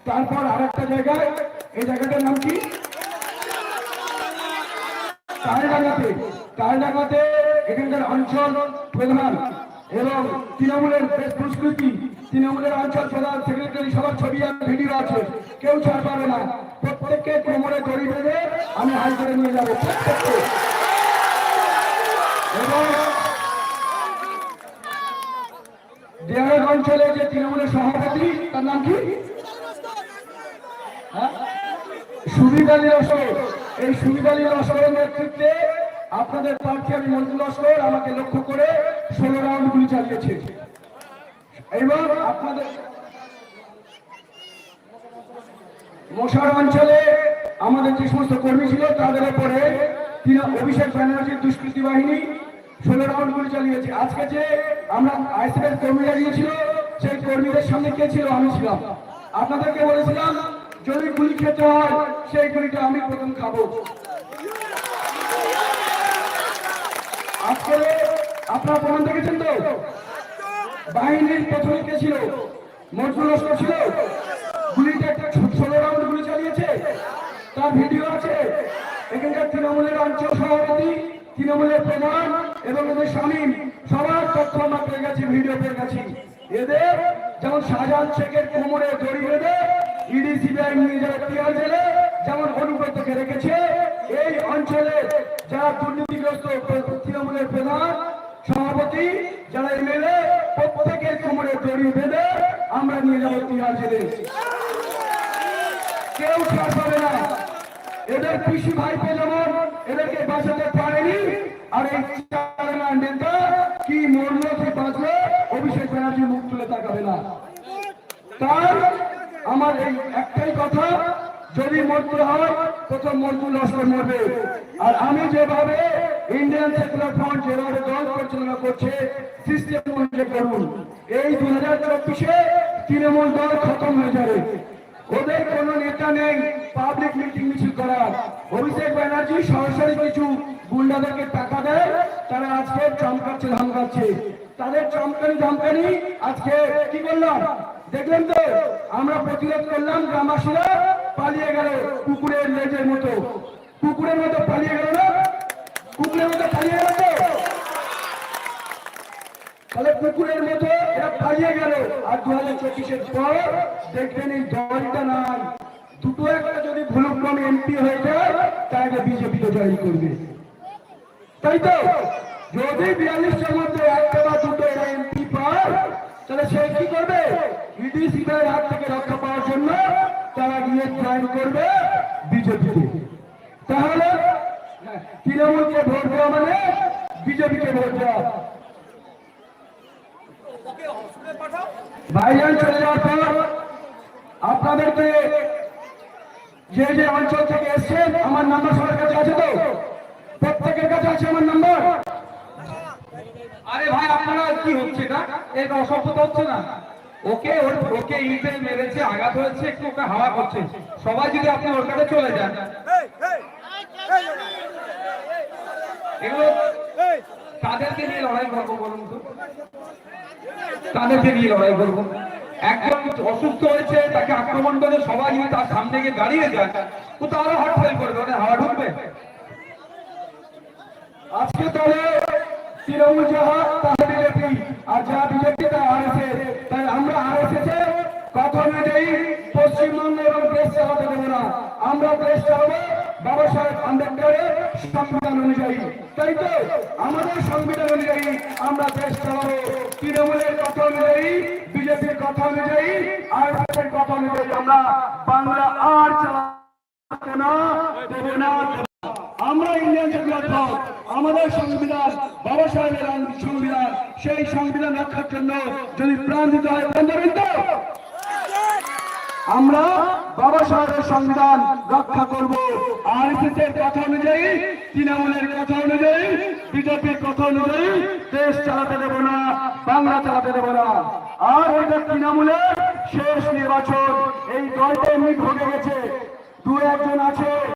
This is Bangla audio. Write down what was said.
তারপর আরেকটা জায়গায়, এই জায়গাটার নাম কি, তালডাঙ্গাতে এখানকার অঞ্চল প্রধান এবং তৃণমূলের বেশ সংস্কৃতি, তৃণমূলের অঞ্চল প্রধান সেক্রেটারি সবার ছবি আর ভিডিও আছে, কেউ ছাড় পাবে না। প্রত্যেককে কোমরে দড়ি বেঁধে আমি হাই করে নিয়ে যাবো প্রত্যেককে। এবং দেয়ার অঞ্চলে যে তৃণমূলের সভাপতি, তার নাম কি, সুবিধ আলী লস্কর, এই সুবিধ আলী লস্করের নেতৃত্বে আপনাদের প্রার্থী আমি মঞ্জুর লস্কর আমাকে লক্ষ্য করে 16 রাউন্ড গুলি চালিয়েছে। এবং আপনাদের মশার অঞ্চলে আমাদের যে সমস্ত কর্মী ছিল তাদের উপরে অভিষেক ব্যানার্জির দুষ্কৃতী বাহিনী 16 রাউন্ড গুলি চালিয়েছে। আজকে যে আমরা আইএসএফের কর্মীরা গিয়েছিল, সেই কর্মীদের সামনে কে ছিল, আমি ছিলাম। আপনাদেরকে বলেছিলাম যদি গুলি খেতে হয় সেই গুলিটা আমি প্রথম খাবো। আজকে আপনারা প্রমাণ দেখেছেন তো, বাহিনীর প্রথমে কে ছিল, মজনুর লস্কর ছিল, গুলিটা 16 রাউন্ড গুলি চালিয়েছে, তার ভিডিও আছে। এখানকার তৃণমূলের অঞ্চল সভাপতি, তৃণমূলের প্রধান এবং এদের স্বামী সবার তথ্য আমরা পেয়ে গেছি, ভিডিও পেয়ে গেছি। এদের যেমন শাহজাহান শেখের কোমরে দড়ি বেঁধে ইডি সিবিআই নিয়ে যাবে তিহার জেলে, যেমন অনুব্রতকে রেখেছে, এই অঞ্চলে যারা দুর্নীতিগ্রস্ত তৃণমূলের প্রধান সভাপতি, যারা এমএলএ, প্রত্যেকের কোমরে দড়ি বেঁধে আমরা নিয়ে যাবো তিহার জেলে। কেউ ছাড় পাবে না। এদের পিসি ভাইপো যেমন এদেরকে বাঁচাতে পারেনি, আর এই চালানোর নেতা কি মরলো কি বাঁচলো, অভিষেক ব্যানার্জি মুখ তুলে তাকাবে না। তার আমার এই একটাই কথা, যদি মরতে হয় প্রথম মজনুর লস্কর মরবে। আর আমি যেভাবে ইন্ডিয়ান সেকুলার ফ্রন্ট যেভাবে দল পরিচালনা করছে, সিস্টেম অনুযায়ী করুন। এই 2024-এ তৃণমূল দল খতম হয়ে যাবে। ওদের কোন নেতা নেই পাবলিক মিটিং মিছিল করার। অভিষেক ব্যানার্জি সরাসরি কিছু গুন্ডাদেরকে টাকা দেয়, তারা আজকে চমকাচ্ছে ধমকাচ্ছে। তাদের চমকানি ধমকানি আজকে কি করলাম দেখলেন তো, আমরা প্রতিরোধ করলাম, গ্রামবাসীরা পালিয়ে গেল কুকুরের লেজের মতো, কুকুরের মতো পালিয়ে গেল না, কুকুরের মতো পালিয়ে গেল তো, তাহলে কুকুরের মতো এরা পালিয়ে গেল। আর 2024-এর পর দেখবেন এই দলটা নাই, দুটো একটা যদি ভুলক্রমে এমপি হয়ে যায় তাহলে বিজেপি তো জয় করবে, তাই তো? যদি 42-টার মধ্যে একটা বা দুটো এরা এমপি পায়, তাহলে সে কি করবে, ইডি সিবিআইয়ের হাত থেকে রক্ষা পাওয়ার জন্য তারা গিয়ে জয়েন করবে বিজেপিতে। তাহলে তৃণমূলকে ভোট দেওয়া মানে বিজেপিকে ভোট দেওয়া। ভাইজান চলে যাওয়ার পর আপনাদেরকে যে যে অঞ্চল থেকে এসছেন, আমার নাম্বার সবার কাছে আছে তো, প্রত্যেকের কাছে আছে আমার নাম্বার। আরে ভাই আপনারা কি হচ্ছে না, এই অসভ্যতা হচ্ছে না। ওকে ইটে মেরেছে, আঘাত হয়েছে, একটু ওকে হাওয়া করছে, সবাই যদি আপনি ওর কাছে চলে যান, এগুলো তাদেরকে নিয়ে লড়াই করবো বলুন তো, তাদেরকে নিয়ে লড়াই করবো। একজন অসুস্থ হয়েছে, তাকে আক্রমণ করে সবাই যদি তার সামনে গিয়ে দাঁড়িয়ে যায়, ও তো আরো হার্ট ফেল করবে, ওদের হাওয়া ঢুকবে। আজকে তাহলে তৃণমূল যাহা তাহলে বিজেপি, আর যাহা বিজেপি তা আরএসএস। তাই আমরা আরএসএস এর কথা অনুযায়ী পশ্চিমবঙ্গ এবং দেশ চালাতে দেবো না, আমরা দেশ চালাবো বাবা সাহেব আম্বেদকরের সংবিধান অনুযায়ী, তাই তো? আমাদের সংবিধান অনুযায়ী আমরা দেশ চালাবো, তৃণমূলের কথা অনুযায়ী, বিজেপির কথা অনুযায়ী, আরএসএস এর কথা অনুযায়ী আমরা বাংলা আর চালাতে না দেবো না। আমরা ইন্ডিয়ান সেকুলার ফ্রন্ট, আমাদের সংবিধান বাবা সাহেবের সংবিধান, সেই সংবিধান রক্ষার জন্য যদি প্রাণ দিতে হয় প্রাণ দেবেন তো? আমরা বাবা সাহেবের সংবিধান রক্ষা করব, আরএসএস এর কথা অনুযায়ী, তৃণমূলের কথা অনুযায়ী, বিজেপির কথা অনুযায়ী দেশ চালাতে দেব না, বাংলা চালাতে দেব না। আর এটা তৃণমূলের শেষ নির্বাচন, এই দলটা এমনি ভোগে গেছে, দু একজন আছে